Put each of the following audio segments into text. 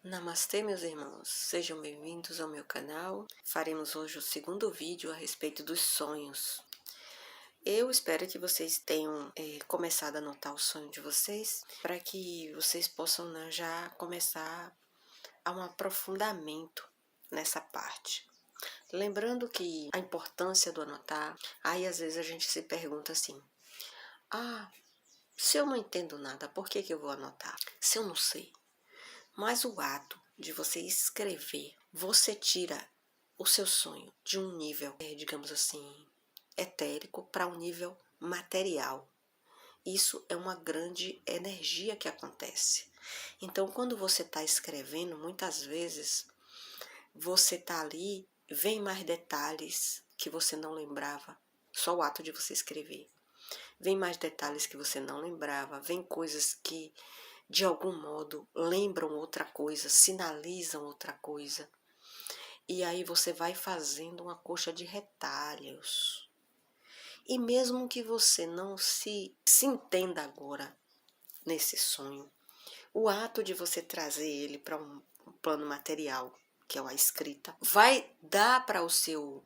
Namastê, meus irmãos, sejam bem-vindos ao meu canal. Faremos hoje o segundo vídeo a respeito dos sonhos. Eu espero que vocês tenham começado a anotar o sonho de vocês, para que vocês possam, né, já começar a um aprofundamento nessa parte. Lembrando que a importância do anotar, aí às vezes a gente se pergunta assim, se eu não entendo nada, por que eu vou anotar? Se eu não sei? Mas o ato de você escrever, você tira o seu sonho de um nível, digamos assim, etérico para um nível material. Isso é uma grande energia que acontece. Então, quando você está escrevendo, muitas vezes você está ali, vem mais detalhes que você não lembrava, só o ato de você escrever. Vem mais detalhes que você não lembrava, vem coisas que de algum modo lembram outra coisa, sinalizam outra coisa. E aí você vai fazendo uma coxa de retalhos. E mesmo que você não se entenda agora nesse sonho, o ato de você trazer ele para um plano material, que é a escrita, vai dar para o seu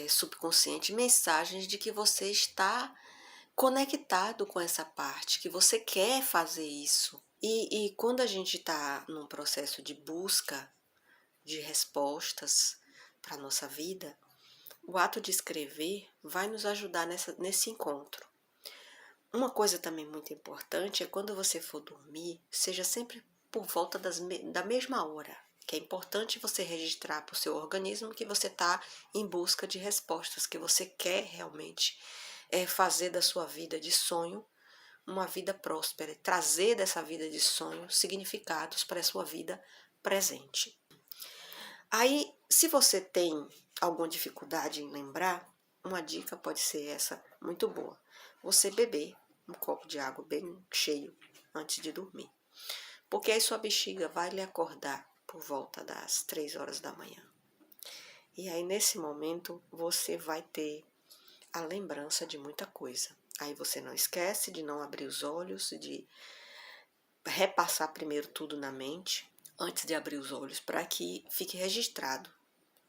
subconsciente mensagens de que você está conectado com essa parte, que você quer fazer isso. E quando a gente está num processo de busca de respostas para a nossa vida, o ato de escrever vai nos ajudar nesse encontro. Uma coisa também muito importante é quando você for dormir, seja sempre por volta da mesma hora, que é importante você registrar para o seu organismo que você está em busca de respostas, que você quer realmente fazer da sua vida de sonho uma vida próspera, trazer dessa vida de sonho significados para a sua vida presente. Aí, se você tem alguma dificuldade em lembrar, uma dica pode ser essa, muito boa. Você beber um copo de água bem cheio antes de dormir. Porque aí sua bexiga vai lhe acordar por volta das 3 horas da manhã. E aí, nesse momento, você vai ter a lembrança de muita coisa. Aí você não esquece de não abrir os olhos, de repassar primeiro tudo na mente, antes de abrir os olhos, para que fique registrado,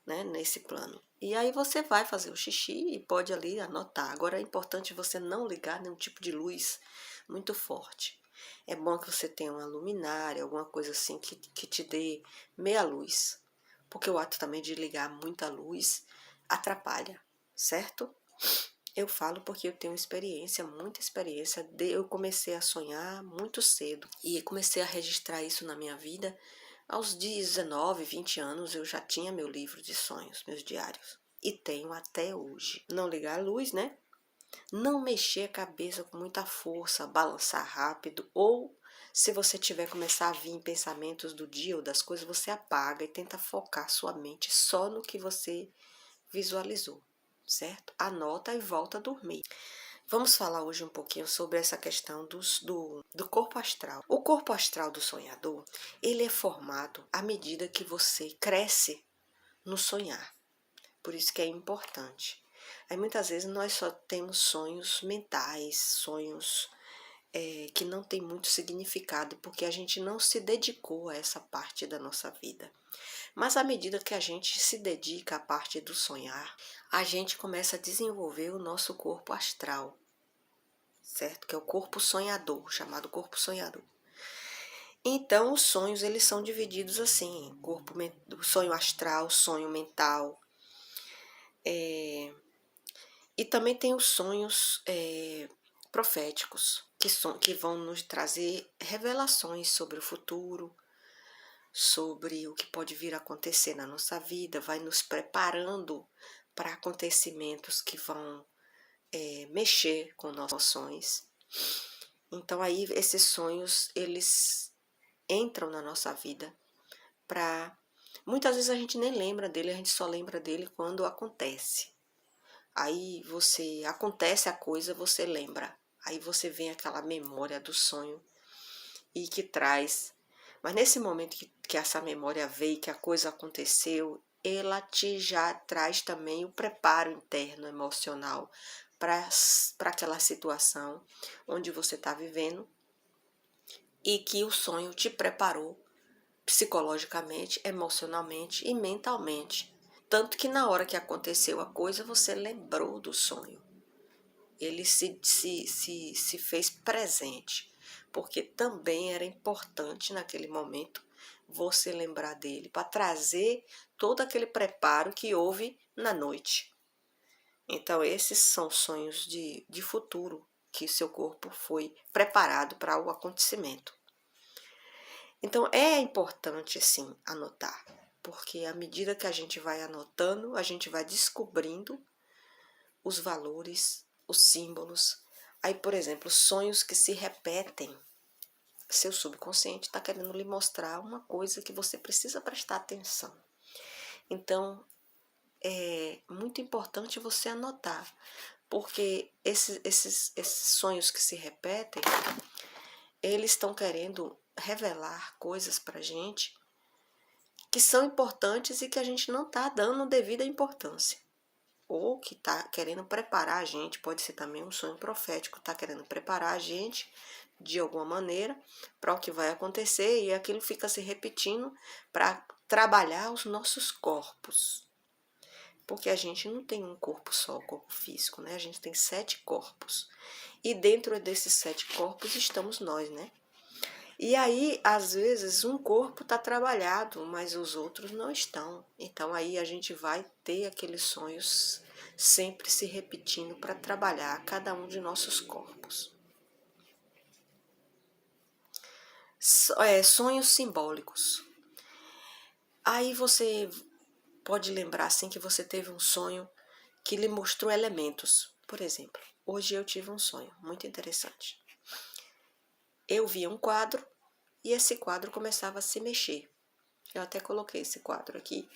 né, nesse plano. E aí você vai fazer o xixi e pode ali anotar. Agora é importante você não ligar nenhum tipo de luz muito forte. É bom que você tenha uma luminária, alguma coisa assim que te dê meia luz, porque o ato também de ligar muita luz atrapalha, certo? Eu falo porque eu tenho experiência, muita experiência. Eu comecei a sonhar muito cedo e comecei a registrar isso na minha vida. Aos 19, 20 anos eu já tinha meu livro de sonhos, meus diários. E tenho até hoje. Não ligar a luz, né? Não mexer a cabeça com muita força, balançar rápido. Ou se você tiver começar a vir pensamentos do dia ou das coisas, você apaga e tenta focar sua mente só no que você visualizou, certo? Anota e volta a dormir. Vamos falar hoje um pouquinho sobre essa questão do corpo astral. O corpo astral do sonhador, ele é formado à medida que você cresce no sonhar. Por isso que é importante. Aí muitas vezes nós só temos sonhos mentais, sonhos que não tem muito significado, porque a gente não se dedicou a essa parte da nossa vida. Mas à medida que a gente se dedica à parte do sonhar, a gente começa a desenvolver o nosso corpo astral, certo? Que é o corpo sonhador, chamado corpo sonhador. Então, os sonhos, eles são divididos assim, sonho astral, sonho mental. E também tem os sonhos proféticos, que vão nos trazer revelações sobre o futuro, sobre o que pode vir a acontecer na nossa vida, vai nos preparando para acontecimentos que vão mexer com nossas emoções. Então aí esses sonhos, eles entram na nossa vida para... Muitas vezes a gente nem lembra dele, a gente só lembra dele quando acontece. Aí acontece a coisa, você lembra. Aí você vem aquela memória do sonho e que traz. Mas nesse momento que essa memória veio, que a coisa aconteceu, ela te já traz também o preparo interno emocional para aquela situação onde você está vivendo e que o sonho te preparou psicologicamente, emocionalmente e mentalmente. Tanto que na hora que aconteceu a coisa, você lembrou do sonho. Ele se fez presente, porque também era importante naquele momento você lembrar dele, para trazer todo aquele preparo que houve na noite. Então, esses são sonhos de futuro, que seu corpo foi preparado para o acontecimento. Então, é importante, sim, anotar, porque à medida que a gente vai anotando, a gente vai descobrindo os valores, os símbolos. Aí, por exemplo, sonhos que se repetem. Seu subconsciente está querendo lhe mostrar uma coisa que você precisa prestar atenção. Então, é muito importante você anotar, porque esses sonhos que se repetem, eles estão querendo revelar coisas para a gente que são importantes e que a gente não está dando devida importância. Ou que está querendo preparar a gente, pode ser também um sonho profético, está querendo preparar a gente de alguma maneira para o que vai acontecer, e aquilo fica se repetindo para trabalhar os nossos corpos. Porque a gente não tem um corpo só, corpo físico, né? A gente tem 7 corpos. E dentro desses 7 corpos estamos nós, né? E aí, às vezes, um corpo está trabalhado, mas os outros não estão. Então, aí a gente vai ter aqueles sonhos sempre se repetindo para trabalhar cada um de nossos corpos. Sonhos simbólicos. Aí você pode lembrar assim que você teve um sonho que lhe mostrou elementos. Por exemplo, hoje eu tive um sonho muito interessante. Eu via um quadro e esse quadro começava a se mexer. Eu até coloquei esse quadro aqui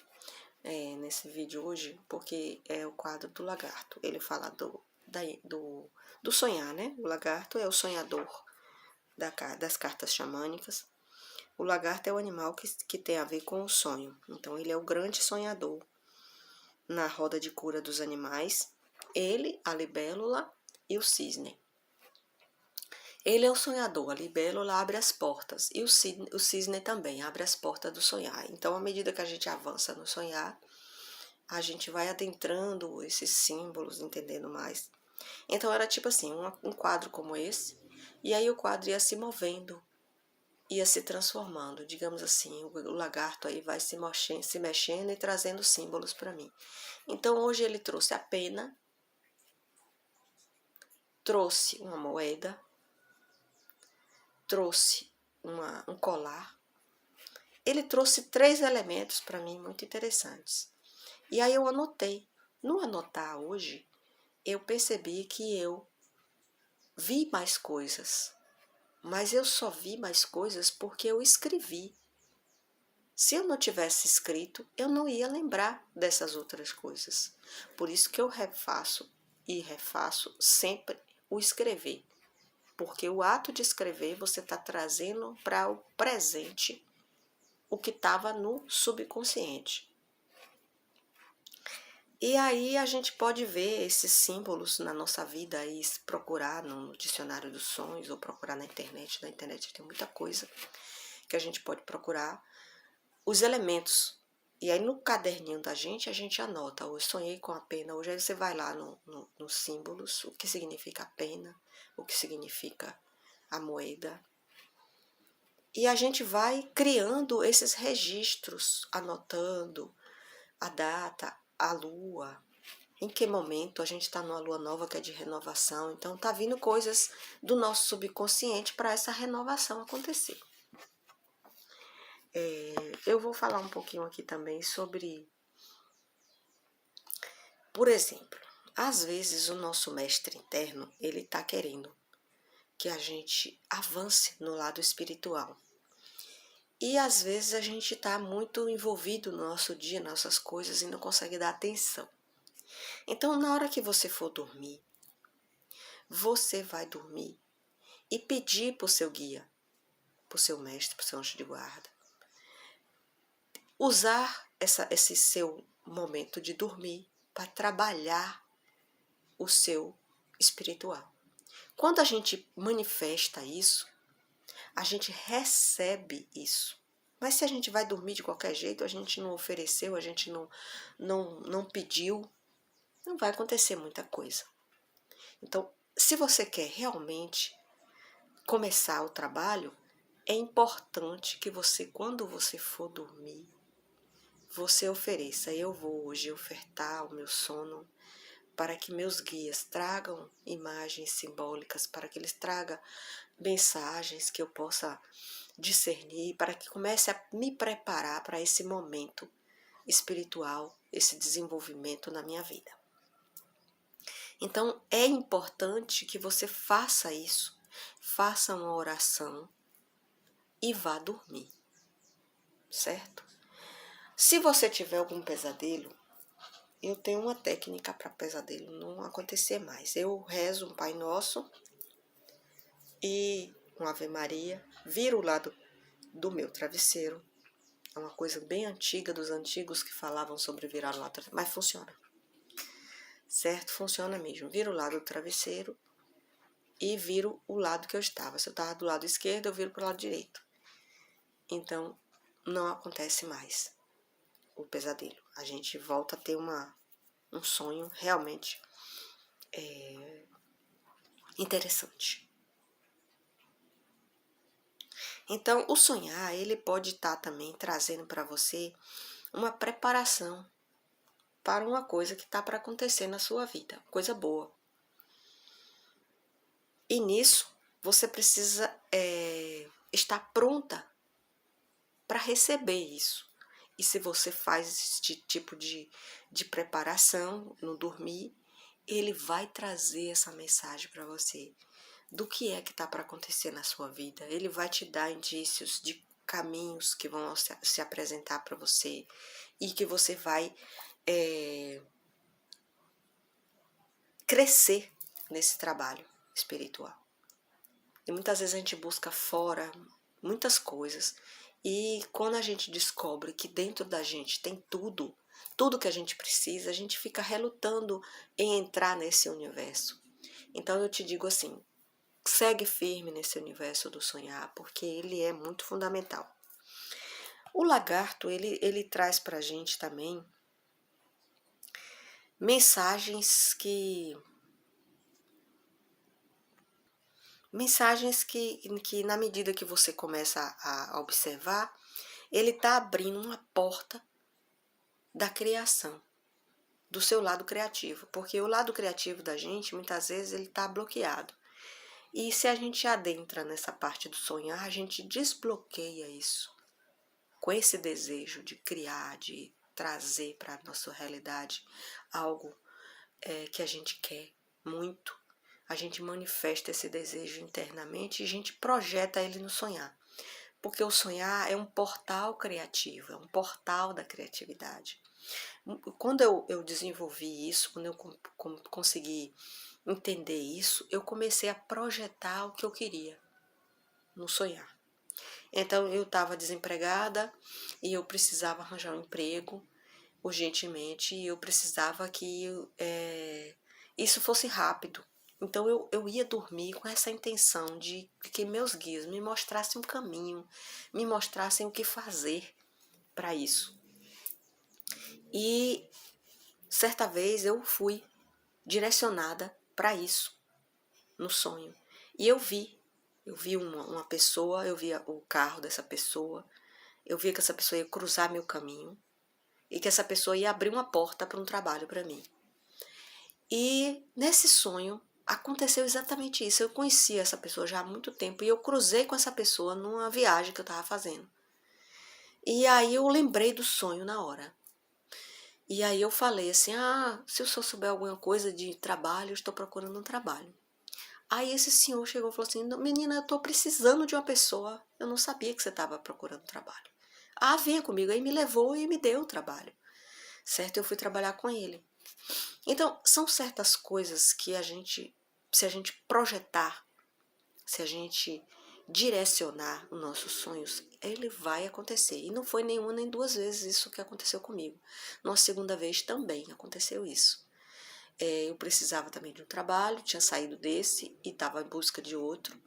nesse vídeo hoje, porque é o quadro do lagarto. Ele fala do sonhar, né? O lagarto é o sonhador das cartas xamânicas. O lagarto é o animal que tem a ver com o sonho. Então, ele é o grande sonhador. Na roda de cura dos animais, ele, a libélula e o cisne. Ele é o sonhador, a libélula abre as portas e o cisne também abre as portas do sonhar. Então, à medida que a gente avança no sonhar, a gente vai adentrando esses símbolos, entendendo mais. Então, era tipo assim, um quadro como esse, e aí o quadro ia se movendo, ia se transformando, digamos assim, o lagarto aí vai se mexendo e trazendo símbolos para mim. Então, hoje ele trouxe a pena, trouxe uma moeda, trouxe um colar. Ele trouxe 3 elementos para mim muito interessantes. E aí eu anotei. No anotar hoje, eu percebi que eu vi mais coisas. Mas eu só vi mais coisas porque eu escrevi. Se eu não tivesse escrito, eu não ia lembrar dessas outras coisas. Por isso que eu refaço e refaço sempre o escrever. Porque o ato de escrever, você está trazendo para o presente o que estava no subconsciente. E aí a gente pode ver esses símbolos na nossa vida e procurar no dicionário dos sonhos ou procurar na internet. Na internet tem muita coisa que a gente pode procurar. Os elementos. E aí no caderninho da gente, a gente anota. Hoje sonhei com a pena. Hoje aí você vai lá nos símbolos, o que significa a pena, o que significa a moeda. E a gente vai criando esses registros, anotando a data, a lua, em que momento a gente está numa lua nova que é de renovação. Então tá vindo coisas do nosso subconsciente para essa renovação acontecer. Eu vou falar um pouquinho aqui também sobre, por exemplo, às vezes o nosso mestre interno, ele está querendo que a gente avance no lado espiritual. E às vezes a gente está muito envolvido no nosso dia, nas nossas coisas, e não consegue dar atenção. Então, na hora que você for dormir, você vai dormir e pedir para o seu guia, para o seu mestre, para o seu anjo de guarda, usar esse seu momento de dormir para trabalhar o seu espiritual. Quando a gente manifesta isso, a gente recebe isso. Mas se a gente vai dormir de qualquer jeito, a gente não ofereceu, a gente não pediu, não vai acontecer muita coisa. Então, se você quer realmente começar o trabalho, é importante que você, quando você for dormir, você ofereça. Eu vou hoje ofertar o meu sono para que meus guias tragam imagens simbólicas, para que eles tragam mensagens que eu possa discernir, para que comece a me preparar para esse momento espiritual, esse desenvolvimento na minha vida. Então, é importante que você faça isso, faça uma oração e vá dormir, certo? Se você tiver algum pesadelo, eu tenho uma técnica para pesadelo não acontecer mais. Eu rezo um Pai Nosso e uma Ave Maria, viro o lado do meu travesseiro. É uma coisa bem antiga, dos antigos que falavam sobre virar o lado, mas funciona. Certo? Funciona mesmo. Viro o lado do travesseiro e viro o lado que eu estava. Se eu estava do lado esquerdo, eu viro para o lado direito. Então, não acontece mais o pesadelo. A gente volta a ter um sonho realmente interessante. Então, o sonhar, ele pode estar também trazendo para você uma preparação para uma coisa que está para acontecer na sua vida, coisa boa. E nisso, você precisa estar pronta para receber isso. E se você faz esse tipo de preparação no dormir, ele vai trazer essa mensagem para você do que é que está para acontecer na sua vida. Ele vai te dar indícios de caminhos que vão se apresentar para você e que você vai crescer nesse trabalho espiritual. E muitas vezes a gente busca fora muitas coisas e quando a gente descobre que dentro da gente tem tudo que a gente precisa, a gente fica relutando em entrar nesse universo. Então eu te digo assim, segue firme nesse universo do sonhar, porque ele é muito fundamental. O lagarto, ele traz pra gente também mensagens que na medida que você começa a observar, ele está abrindo uma porta da criação, do seu lado criativo, porque o lado criativo da gente, muitas vezes, ele está bloqueado. E se a gente adentra nessa parte do sonhar, a gente desbloqueia isso, com esse desejo de criar, de trazer para a nossa realidade algo que a gente quer muito. A gente manifesta esse desejo internamente e a gente projeta ele no sonhar. Porque o sonhar é um portal criativo, é um portal da criatividade. Quando eu desenvolvi isso, quando eu consegui entender isso, eu comecei a projetar o que eu queria no sonhar. Então, eu estava desempregada e eu precisava arranjar um emprego urgentemente e eu precisava que isso fosse rápido. Então, eu ia dormir com essa intenção de que meus guias me mostrassem um caminho, me mostrassem o que fazer para isso. E certa vez eu fui direcionada para isso, no sonho. E eu vi uma pessoa, eu via o carro dessa pessoa, eu via que essa pessoa ia cruzar meu caminho e que essa pessoa ia abrir uma porta para um trabalho para mim. E nesse sonho aconteceu exatamente isso. Eu conhecia essa pessoa já há muito tempo e eu cruzei com essa pessoa numa viagem que eu estava fazendo. E aí eu lembrei do sonho na hora. E aí eu falei assim, se eu só souber alguma coisa de trabalho, eu estou procurando um trabalho. Aí esse senhor chegou e falou assim, menina, eu estou precisando de uma pessoa, eu não sabia que você estava procurando trabalho. Venha comigo. Aí me levou e me deu o trabalho, certo? Eu fui trabalhar com ele. Então, são certas coisas que se a gente projetar, se a gente direcionar os nossos sonhos, ele vai acontecer. E não foi nenhuma nem duas vezes isso que aconteceu comigo. Numa segunda vez também aconteceu isso. Eu precisava também de um trabalho, tinha saído desse e estava em busca de outro.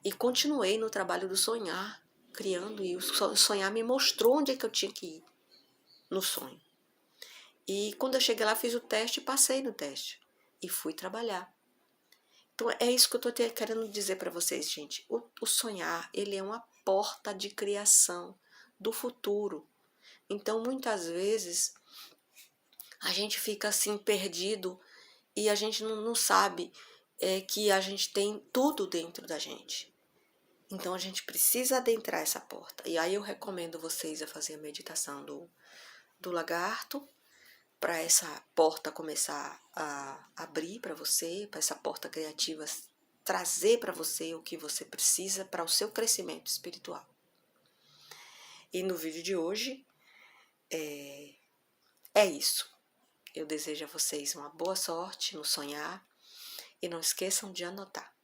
E continuei no trabalho do sonhar. criando, e o sonhar me mostrou onde é que eu tinha que ir no sonho. E quando eu cheguei lá, fiz o teste e passei no teste. E fui trabalhar. Então é isso que eu estou querendo dizer para vocês, gente. O sonhar, ele é uma porta de criação do futuro. Então muitas vezes a gente fica assim perdido e a gente não sabe que a gente tem tudo dentro da gente. Então a gente precisa adentrar essa porta. E aí eu recomendo vocês a fazer a meditação do lagarto, para essa porta começar a abrir para você, para essa porta criativa trazer para você o que você precisa para o seu crescimento espiritual. E no vídeo de hoje é isso. Eu desejo a vocês uma boa sorte no sonhar e não esqueçam de anotar.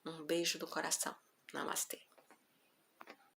Um beijo do coração. Namastê.